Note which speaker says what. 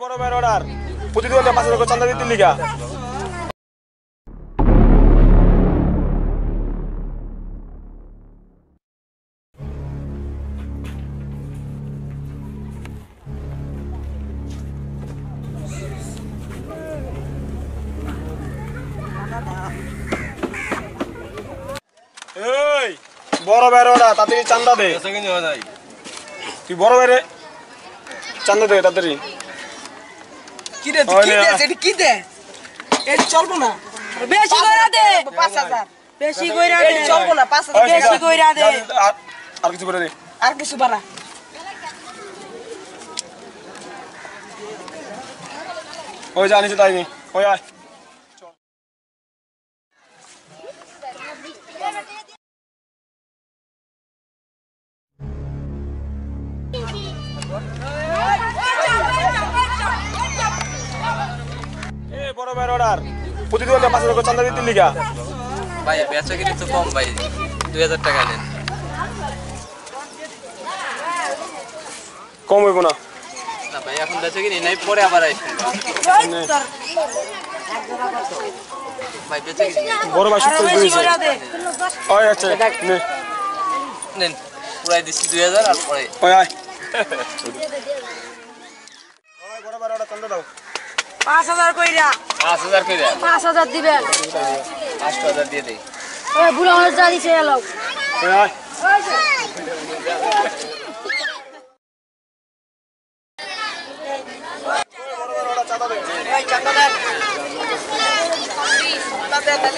Speaker 1: বড় ভাইয়ের অর্ডার প্রতিদিন 5,000 করে চাঁদা দিতে লিগা। এই বড় ভাইয়ের অর্ডার তাড়াতাড়ি চাঁদা দে। তুই বড় ভাইরে চাঁদা দে তাড়াতাড়ি।
Speaker 2: কি রে তুই কি দে এটি কি দে? এটি চলবো না। বেশি কইরা দে 5,000। বেশি কইরা দে। এটি চলবো না 5,000 বেশি কইরা দে।
Speaker 1: আর কিছু করে দে।
Speaker 2: আর কিছু বাড়া।
Speaker 1: ওই জানিস তাই নি। ওই আয়। বড় ভাইয়ের অর্ডার প্রতিদিন 5,000 করে চাঁদা দিতে লিগা।
Speaker 3: ভাই বেচা কিনি তো কম ভাই, 2,000 টাকা নেন।
Speaker 1: কম হইব না।
Speaker 3: না ভাই এখন বেচা কিনি নাই, পরে আবার আইসেন ভাই। বেচা কিনি
Speaker 1: বড় ভাই সুস্থ হয়েছে। ওই আচ্ছা নে
Speaker 3: নেন, পুরাই দিচ্ছি 2,000 আর পরে।
Speaker 1: ওই আয়। ওই বড় ভাইয়ের অর্ডার চাঁদা দাও।
Speaker 2: 5,000 কইরা।
Speaker 3: 5,000 কইরা
Speaker 4: 5,000 দিবেন।
Speaker 3: 8,000 দিয়ে দেই।
Speaker 4: ওই বুড়া মানুষ যা দিছে এলো।
Speaker 1: ওই আয়। বড় ভাইয়ের অর্ডার চাঁদা দে।
Speaker 2: এই চাঁদা দেন। চাঁদা দেন।